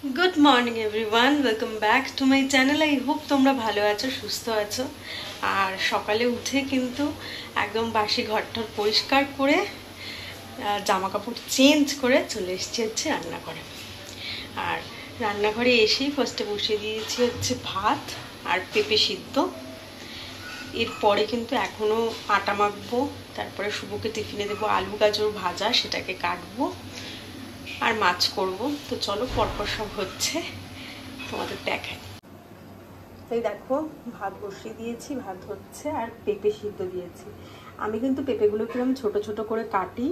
Good morning everyone welcome back to my channel. I hope तुम्हारा भालो आछो सुस्थ आछो। और सकाले उठे किन्तु एकदम बासी घरटर परिष्कार करे जामा कापड़ चेंज करे चले एसेछि हच्छे रान्नाघरे। और रान्नाघरे एसेई फार्स्टे बसिए दिएछि हच्छे भात और पेঁপে सिদ্ধ। एरपरे किन्तु एखोनो आटा माखबो, तारपरे शुभके टिफिने देबो आलू गाजर भाजा, सेटाके काटबो और माछ करब। तो चलो परपर सब होच्छे तुम्हादेर देखाई। এই দেখো ভাত বসিয়ে দিয়েছি, ভাত হচ্ছে আর পেঁপে সিদ্ধ দিয়েছি। আমি কিন্তু পেঁপেগুলো কিরকম ছোট ছোট করে কাটি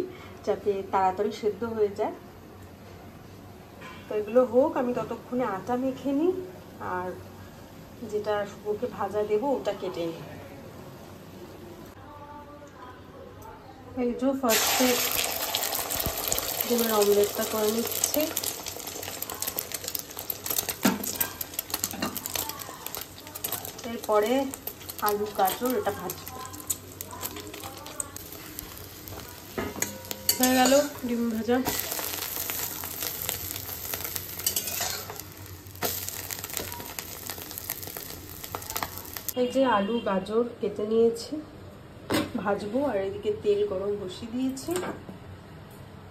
যাতে তাড়াতাড়ি সিদ্ধ হয়ে যায়। তো এগুলো হোক, আমি ততক্ষণে আটা মেখে নিই আর যেটা শুভকে ভাজা দেবো ওটা কেটে নিই। এই যে ফার্স্টে ডিমের অমলেটটা করে নিচ্ছি। এরপরে আলু গাজর এটা ভাজবো। হয়ে গেল ডিম ভাজা। এই যে আলু গাজর কেটে নিয়েছি, ভাজবো। আর এদিকে তেল গরম বসিয়ে দিয়েছি,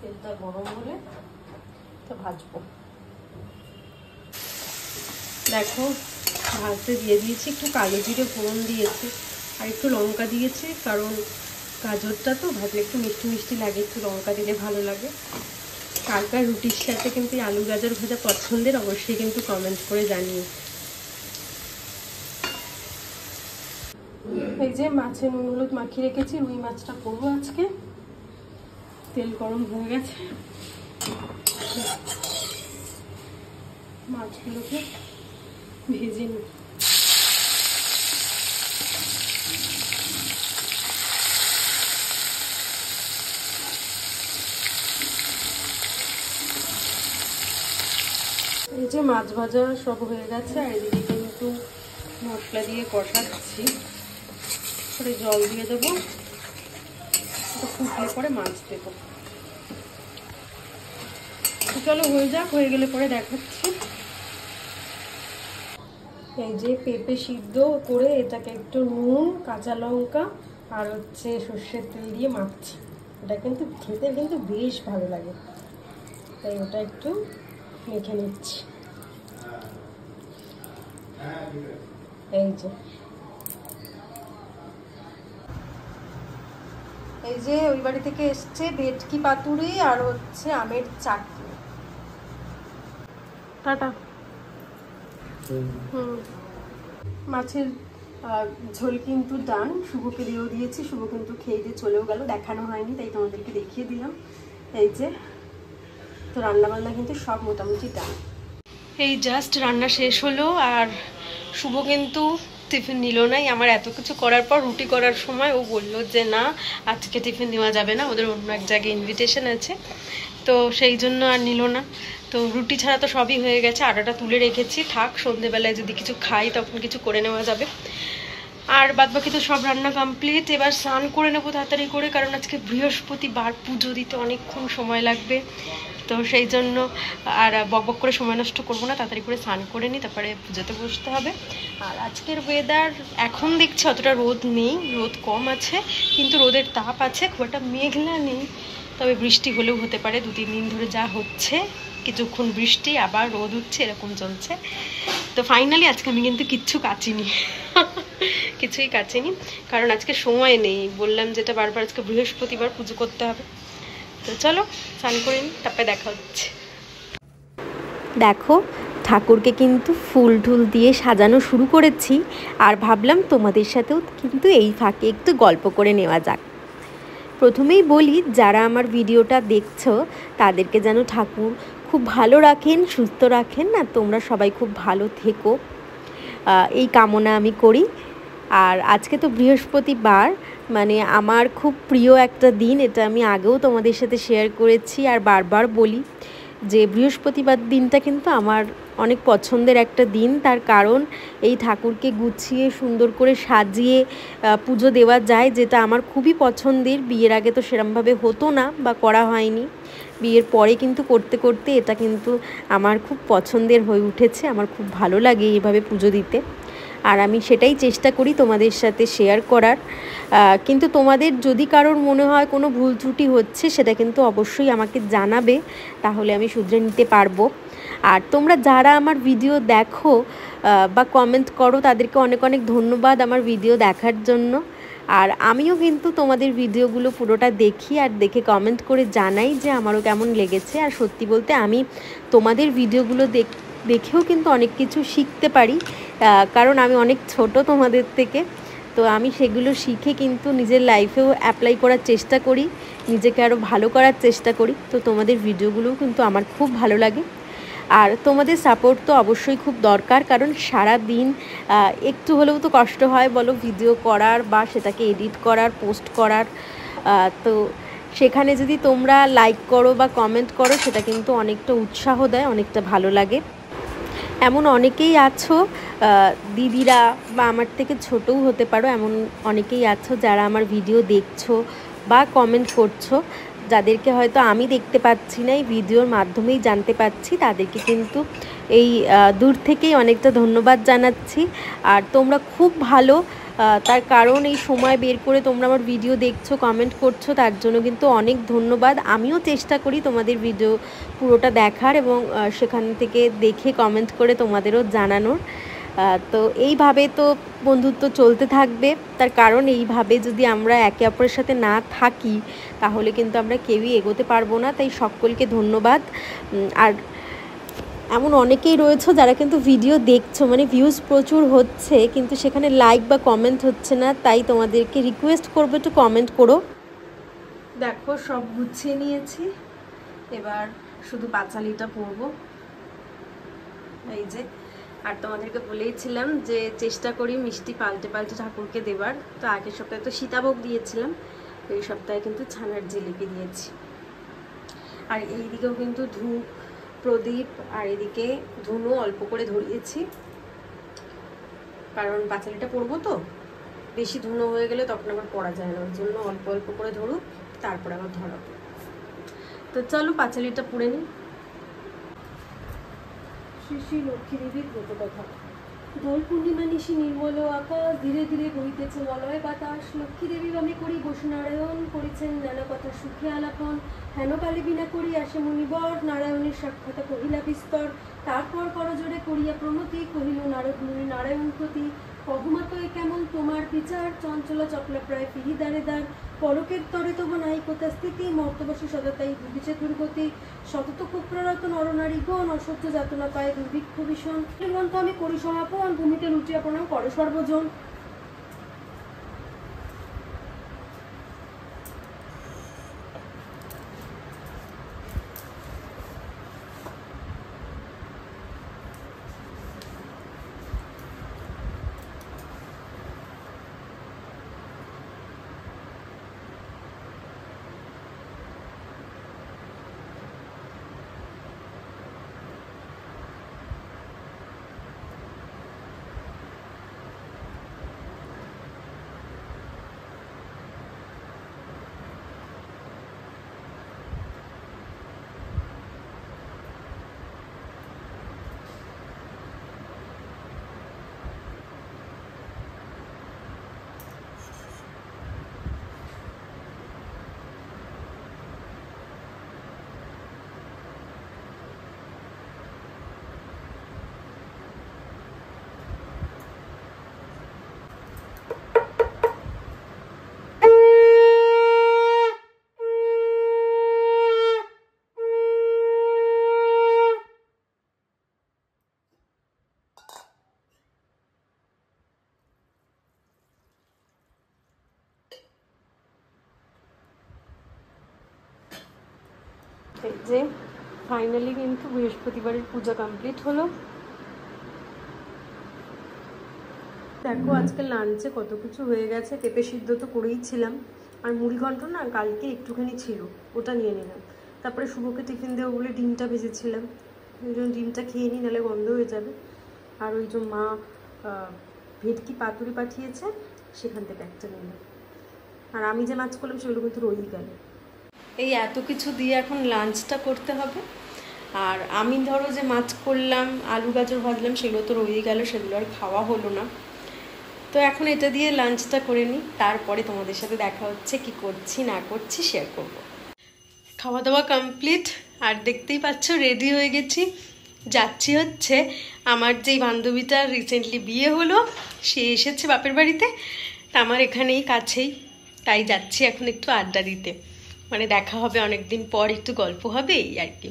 তেলটা গরম হলে তো ভাজবো। দেখো ভাজতে দিয়ে দিয়েছি, একটু কালো জিরে ফোড়ন দিয়েছি আর একটু লঙ্কা দিয়েছি, কারণ গাজরটা তো ভাজলে একটু মিষ্টি মিষ্টি লাগে, একটু লঙ্কা দিলে ভালো লাগে। কার কার রুটির সাথে কিন্তু আলু গাজর ভাজা পছন্দের অবশ্যই কিন্তু কমেন্ট করে জানিয়ে। এই যে মাছে নুন হলুদ মাখিয়ে রেখেছি, রুই মাছটা করবো আজকে। তেল গরম হয়ে গেছে, মাছগুলোকে ভেজে নিই। এই যে মাছ ভাজা সব হয়ে গেছে আর এদিকে কিন্তু মশলা দিয়ে কষাচ্ছি। পরে জল দিয়ে দেবো, ফুটলে পরে মাছ দেবো। চলো হয়ে যাক, হয়ে গেলে পরে দেখাচ্ছি। এই যে পেঁপে সিদ্ধ করে এটাকে একটু নুন কাঁচা লঙ্কা আর হচ্ছে সর্ষের তেল দিয়ে মাখছি। এটা কিন্তু খেতে কিন্তু বেশ ভালো লাগে, তাই ওটা একটু মেখে নিচ্ছি। এই যে ওই বাড়ি থেকে এসছে ভেটকি পাতুরি আর হচ্ছে আমের চাটনি। টাটা। মাছের ঝোল কিন্তু ডান, শুভকে দিয়েও দিয়েছি। শুভ কিন্তু খেয়ে দিয়ে চলেও গেল, দেখানো হয়নি তাই তোমাদেরকে দেখিয়ে দিলাম। এই যে তো রান্না বান্না কিন্তু সব মোটামুটি ডান। এই জাস্ট রান্না শেষ হলো আর শুভ কিন্তু টিফিন নিল নাই। আমার এত কিছু করার পর রুটি করার সময় ও বলল যে না আজকে টিফিন নেওয়া যাবে না, ওদের অন্য এক জায়গায় ইনভিটেশন আছে, তো সেই জন্য আর নিল না। তো রুটি ছাড়া তো সবই হয়ে গেছে, আটাটা তুলে রেখেছি, থাক সন্ধ্যেবেলায় যদি কিছু খাই তখন কিছু করে নেওয়া যাবে। আর বাদবাকি তো সব রান্না কমপ্লিট। এবার স্নান করে নেবো তাড়াতাড়ি করে, কারণ আজকে বৃহস্পতিবার, পুজো দিতে অনেকক্ষণ সময় লাগবে। তো সেই জন্য আর বকবক করে সময় নষ্ট করবো না, তাড়াতাড়ি করে স্নান করে নিই, তারপরে পুজোতে বসতে হবে। আর আজকের ওয়েদার এখন দেখছি অতটা রোদ নেই, রোদ কম আছে, কিন্তু রোদের তাপ আছে, খুব একটা মেঘলা নেই। তবে বৃষ্টি হলেও হতে পারে, 2-3 দিন ধরে যা হচ্ছে, কিছুক্ষণ বৃষ্টি আবার রোদ উঠছে, এরকম চলছে। তো ফাইনালি আজকে আমি কিন্তু কিচ্ছু কাচিনি, কিছুই কাচিনি, কারণ আজকে সময় নেই। বললাম যেটা বারবার, আজকে বৃহস্পতিবার, পুজো করতে হবে। তো চলো স্নান করে নিই, তারপরে দেখা হচ্ছে। দেখো ঠাকুরকে কিন্তু ফুল টুল দিয়ে সাজানো শুরু করেছি, আর ভাবলাম তোমাদের সাথেও কিন্তু এই ফাঁকে একটু গল্প করে নেওয়া যাক। প্রথমেই বলি, যারা আমার ভিডিওটা দেখছো তাদেরকে যেন ঠাকুর খুব ভালো রাখেন, সুস্থ রাখেন, না তোমরা সবাই খুব ভালো থেকো, এই কামনা আমি করি। আর আজকে তো বৃহস্পতিবার, মানে আমার খুব প্রিয় একটা দিন, এটা আমি আগেও তোমাদের সাথে শেয়ার করেছি আর বারবার বলি যে বৃহস্পতিবার দিনটা কিন্তু আমার অনেক পছন্দের একটা দিন। তার কারণ এই ঠাকুরকে গুছিয়ে সুন্দর করে সাজিয়ে পুজো দেওয়া যায়, যেটা আমার খুবই পছন্দের। বিয়ের আগে তো সেরমভাবে হতো না বা করা হয়নি, বিয়ের পরে কিন্তু করতে করতে এটা কিন্তু আমার খুব পছন্দের হয়ে উঠেছে। আমার খুব ভালো লাগে এইভাবে পুজো দিতে, আর আমি সেটাই চেষ্টা করি তোমাদের সাথে শেয়ার করার। কিন্তু তোমাদের যদি কারোর মনে হয় কোনো ভুল ত্রুটি হচ্ছে, সেটা কিন্তু অবশ্যই আমাকে জানাবে, তাহলে আমি শুধরে নিতে পারবো। আর তোমরা যারা আমার ভিডিও দেখো বা কমেন্ট করো, তাদেরকে অনেক অনেক ধন্যবাদ আমার ভিডিও দেখার জন্য। আর আমিও কিন্তু তোমাদের ভিডিওগুলো পুরোটা দেখি আর দেখে কমেন্ট করে জানাই যে আমারও কেমন লেগেছে। আর সত্যি বলতে আমি তোমাদের ভিডিওগুলো দেখেও কিন্তু অনেক কিছু শিখতে পারি, কারণ আমি অনেক ছোট তোমাদের থেকে। তো আমি সেগুলো শিখে কিন্তু নিজের লাইফেও অ্যাপ্লাই করার চেষ্টা করি, নিজেকে আরও ভালো করার চেষ্টা করি। তো তোমাদের ভিডিওগুলোও কিন্তু আমার খুব ভালো লাগে, আর তোমাদের সাপোর্ট তো অবশ্যই খুব দরকার, কারণ সারা দিন একটু হলেও তো কষ্ট হয় বলো ভিডিও করার বা সেটাকে এডিট করার, পোস্ট করার। তো সেখানে যদি তোমরা লাইক করো বা কমেন্ট করো, সেটা কিন্তু অনেকটা উৎসাহ দেয়, অনেকটা ভালো লাগে। এমন অনেকেই আছো দিদিরা বা আমার থেকে ছোটও হতে পারো, এমন অনেকেই আছো যারা আমার ভিডিও দেখছো বা কমেন্ট করছো, যাদেরকে হয়তো আমি দেখতে পাচ্ছি না, এই ভিডিওর মাধ্যমেই জানতে পাচ্ছি। তাদেরকে কিন্তু এই দূর থেকেই অনেকটা ধন্যবাদ জানাচ্ছি। আর তোমরা খুব ভালো, তার কারণ এই সময় বের করে তোমরা আমার ভিডিও দেখছো, কমেন্ট করছো, তার জন্য কিন্তু অনেক ধন্যবাদ। আমিও চেষ্টা করি তোমাদের ভিডিও পুরোটা দেখার এবং সেখান থেকে দেখে কমেন্ট করে তোমাদেরও জানানোর। তো এইভাবে তো বন্ধুত্ব চলতে থাকবে, তার কারণ এইভাবে যদি আমরা একে অপরের সাথে না থাকি, তাহলে কিন্তু আমরা কেউই এগোতে পারবো না। তাই সকলকে ধন্যবাদ। আর এমন অনেকেই রয়েছে যারা কিন্তু ভিডিও দেখছো, মানে ভিউজ প্রচুর হচ্ছে, কিন্তু সেখানে লাইক বা কমেন্ট হচ্ছে না। তাই তোমাদেরকে রিকোয়েস্ট করবো, একটু কমেন্ট করো। দেখো সব গুছিয়ে নিয়েছি, এবার শুধু পাঁচালিটা পরবো, এই যে। আর তোমাদেরকে বলেইছিলাম যে চেষ্টা করি মিষ্টি পাল্টে পাল্টে ঠাকুরকে দেবার। তো আগের সপ্তাহে তো সীতাভোগ দিয়েছিলাম, এই সপ্তাহে কিন্তু ছানার জিলিপি দিয়েছি। আর এই দিকেও কিন্তু ধূপ, প্রদীপ, আর এদিকে ধুনো অল্প করে ধরিয়েছি, কারণ পাঁচালিটা পরবো তো বেশি ধুনো হয়ে গেলে তখন আবার পরা যায় না, ওর জন্য অল্প অল্প করে ধরুক, তারপরে আবার ধরাবো। তো চলো পাঁচালিটা পরে নিই। শ্রী শ্রী লক্ষ্মী দেবীর ব্রত কথা। দোল পূর্ণিমা নিশি নির্মল আকাশ, ধীরে ধীরে বহিতেছে মলয় বাতাস। লক্ষ্মী দেবী বামে করি বসু নারায়ণ, করিছেন নানা কথা সুখে আলাপন। হেন কালে বিনা করি আসে মুনিবর, নারায়ণের সাক্ষাৎ কহিলা বিস্তর। তারপর করজোড়ে করিয়া প্রণতি, কহিল নারদ মুনি নারায়ণ প্রতি। কহমাত এ কেমন তোমার বিচার, চঞ্চলা চপলা প্রায় পিহি দাঁড়ে দাঁড়। পরকের তরে তব নাই কোথা স্থিতি, মর্তবাসী সদাতাই ভুগিছে দুর্গতি। সতত কুপ্ররত নরনারীগণ, অসহ্য যাতনা পায় দুর্ভিক্ষ ভীষণ। গ্রন্থ আমি করি সমাপন, ভূমিতে লুটিয়া প্রণাম করে সর্বজন। এই যে ফাইনালি কিন্তু বৃহস্পতিবারের পূজা কমপ্লিট হলো। দেখো আজকে লাঞ্চে কত কিছু হয়ে গেছে। পেঁপে সিদ্ধ তো করেই ছিলাম, আর মুড়িঘণ্ট না কালকে একটুখানি ছিল, ওটা নিয়ে নিলাম। তারপরে শুভকে টিফিন দেবো বলে ডিমটা ভেজেছিলাম, ওই জন্য ডিমটা খেয়ে নিই, নাহলে গন্ধ হয়ে যাবে। আর ওই যে মা ভেটকি পাতুরি পাঠিয়েছে, সেখান থেকে একটা নিলাম। আর আমি যে মাছ করলাম সেগুলো কিন্তু রয়েই গেল। এই এত কিছু দিয়ে এখন লাঞ্চটা করতে হবে। আর আমি ধরো যে মাছ করলাম, আলু গাজর ভাজলাম, সেগুলো তো রয়ে গেল, সেগুলো আর খাওয়া হলো না। তো এখন এটা দিয়ে লাঞ্চটা করে নিই, তারপরে তোমাদের সাথে দেখা হচ্ছে, কি করছি না করছি শেয়ার করব। খাওয়া দাওয়া কমপ্লিট, আর দেখতেই পাচ্ছ রেডি হয়ে গেছি। যাচ্ছি হচ্ছে আমার যেই বান্ধবীটার রিসেন্টলি বিয়ে হলো, সে এসেছে বাপের বাড়িতে, তা আমার এখানেই কাছেই, তাই যাচ্ছি এখন একটু আড্ডা দিতে, মানে দেখা হবে অনেক দিন পর, একটু গল্প হবে এই আর কি।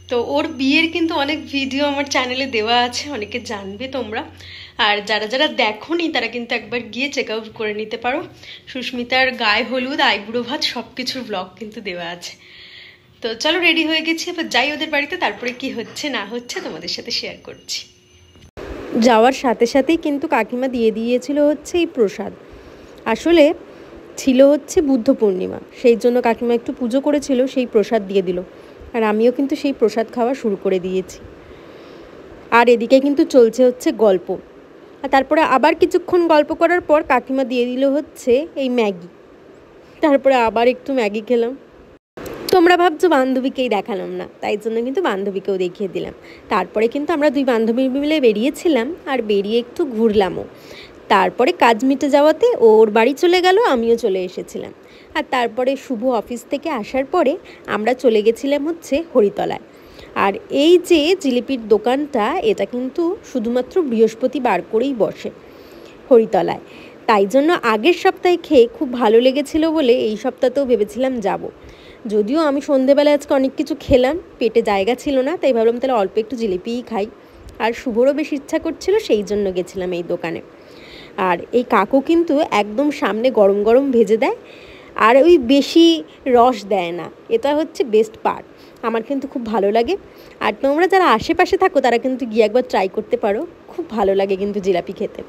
তো ওর বিয়ের কিন্তু অনেক ভিডিও আমার চ্যানেলে দেওয়া আছে, অনেকে জানবে তোমরা, আর যারা যারা দেখোনি তারা কিন্তু একবার গিয়ে চেক আউট করে নিতে পারো। সুস্মিতার গায়ে হলুদ, আইবুড়ো ভাত সব কিছুর ব্লগ কিন্তু দেওয়া আছে। তো চলো রেডি হয়ে গেছি, এবার যাই ওদের বাড়িতে, তারপরে কি হচ্ছে না হচ্ছে তোমাদের সাথে শেয়ার করছি। যাওয়ার সাথে সাথেই কিন্তু কাকিমা দিয়ে দিয়েছিল হচ্ছে এই প্রসাদ। আসলে ছিল হচ্ছে বুদ্ধ পূর্ণিমা, সেই জন্য কাকিমা একটু পুজো করেছিল, সেই প্রসাদ দিয়ে দিল, আর আমিও কিন্তু সেই প্রসাদ খাওয়া শুরু করে দিয়েছি। আর এদিকে কিন্তু চলছে হচ্ছে গল্প, আর তারপরে আবার কিছুক্ষণ গল্প করার পর কাকিমা দিয়ে দিল হচ্ছে এই ম্যাগি, তারপরে আবার একটু ম্যাগি খেলাম। তোমরা ভাবছো বান্ধবীকেই দেখালাম না, তাই জন্য কিন্তু বান্ধবীকেও দেখিয়ে দিলাম। তারপরে কিন্তু আমরা দুই বান্ধবী মিলে বেরিয়েছিলাম, আর বেরিয়ে একটু ঘুরলামও। তারপরে কাজ মিটে যাওয়াতে ওর বাড়ি চলে গেল, আমিও চলে এসেছিলাম। আর তারপরে শুভ অফিস থেকে আসার পরে আমরা চলে গেছিলাম হচ্ছে হরিতলায়। আর এই যে জিলিপির দোকানটা, এটা কিন্তু শুধুমাত্র বৃহস্পতিবার করেই বসে হরিতলায়, তাই জন্য আগের সপ্তাহে খেয়ে খুব ভালো লেগেছিল বলে এই সপ্তাহতেও ভেবেছিলাম যাব। যদিও আমি সন্ধেবেলা আজকে অনেক কিছু খেলাম, পেটে জায়গা ছিল না, তাই ভাবলাম তাহলে অল্প একটু জিলিপিই খাই। আর শুভরও বেশ ইচ্ছা করছিল, সেই জন্য গেছিলাম এই দোকানে। আর এই কাকু কিন্তু একদম সামনে গরম গরম ভেজে দেয়, আর ওই বেশি রস দেয় না, এটা হচ্ছে বেস্ট পার্ট। আমার কিন্তু খুব ভালো লাগে। আর তোমরা যারা আশেপাশে থাকো তারা কিন্তু গিয়ে একবার ট্রাই করতে পারো, খুব ভালো লাগে কিন্তু জিলাপি খেতে।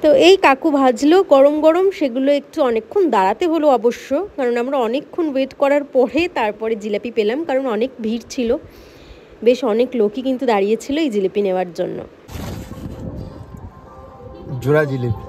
তো এই কাকু ভাজলো গরম গরম, সেগুলো একটু অনেকক্ষণ দাঁড়াতে হলো অবশ্য, কারণ আমরা অনেকক্ষণ ওয়েট করার পরে তারপরে জিলাপি পেলাম, কারণ অনেক ভিড় ছিল, বেশ অনেক লোকই কিন্তু দাঁড়িয়েছিল এই জিলিপি নেওয়ার জন্য। জোড়া জিলিপি।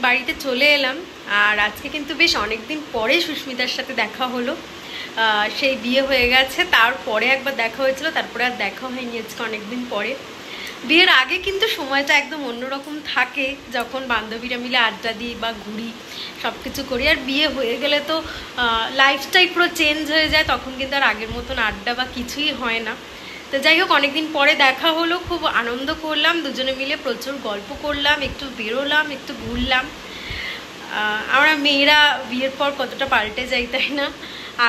বাড়িতে চলে এলাম, আর আজকে কিন্তু বেশ অনেকদিন পরে সুস্মিতার সাথে দেখা হলো। সেই বিয়ে হয়ে গেছে, তারপরে একবার দেখা হয়েছিল, তারপরে আর দেখা হয়নি আজকে অনেকদিন পরে। বিয়ের আগে কিন্তু সময়টা একদম অন্যরকম থাকে, যখন বান্ধবীরা মিলে আড্ডা দিই বা ঘুরি, সব কিছু করি। আর বিয়ে হয়ে গেলে তো লাইফটাই পুরো চেঞ্জ হয়ে যায়, তখন কিন্তু আর আগের মতন আড্ডা বা কিছুই হয় না। তো যাই হোক, অনেকদিন পরে দেখা হলো, খুব আনন্দ করলাম, দুজনে মিলে প্রচুর গল্প করলাম, একটু বেরোলাম, একটু ঘুরলাম। আমরা মেয়েরা বিয়ের পর কতটা পাল্টে যাই, তাই না?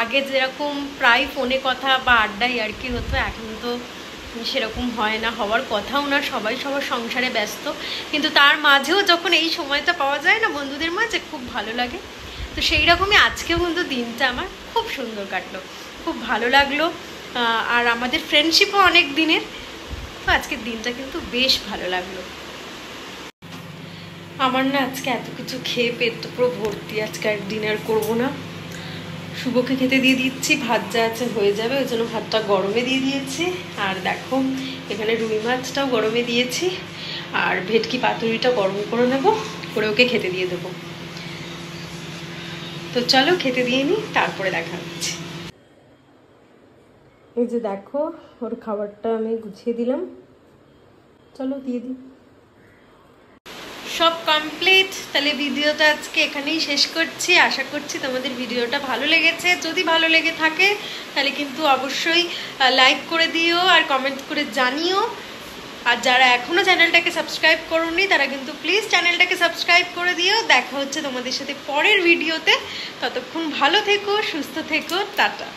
আগে যেরকম প্রায় ফোনে কথা বা আড্ডাই আর কি হতো, এখন তো সেরকম হয় না, হওয়ার কথাও না, সবাই সবার সংসারে ব্যস্ত। কিন্তু তার মাঝেও যখন এই সময়টা পাওয়া যায় না বন্ধুদের মাঝে, খুব ভালো লাগে। তো সেই রকমই আজকেও কিন্তু দিনটা আমার খুব সুন্দর কাটলো, খুব ভালো লাগলো। আর আমাদের ফ্রেন্ডশিপও অনেক দিনের, তো আজকের দিনটা কিন্তু বেশ ভালো লাগলো। আমার না আজকে এত কিছু খেয়ে পেট তো পুরো ভর্তি, আজকে আর ডিনার করবো না। শুভকে খেতে দিয়ে দিচ্ছি, ভাত যা আছে হয়ে যাবে, ওই জন্য ভাতটা গরমে দিয়ে দিয়েছি। আর দেখো এখানে রুই মাছটাও গরমে দিয়েছি, আর ভেটকি পাতুরিটা গরম করে নেবো, করে ওকে খেতে দিয়ে দেবো। তো চলো খেতে দিয়ে নিই, তারপরে দেখা হচ্ছে। এই যে দেখো ওর খাবারটা আমি গুছিয়ে দিলাম, চলো দিয়ে দিই। সব কমপ্লিট। তাহলে ভিডিওটা আজকে এখানেই শেষ করছি। আশা করছি তোমাদের ভিডিওটা ভালো লেগেছে। যদি ভালো লেগে থাকে তাহলে কিন্তু অবশ্যই লাইক করে দিও আর কমেন্ট করে জানিও। আর যারা এখনও চ্যানেলটাকে সাবস্ক্রাইব করোনি তারা কিন্তু প্লিজ চ্যানেলটাকে সাবস্ক্রাইব করে দিও। দেখা হচ্ছে তোমাদের সাথে পরের ভিডিওতে। ততক্ষণ ভালো থেকো, সুস্থ থেকো, টাটা।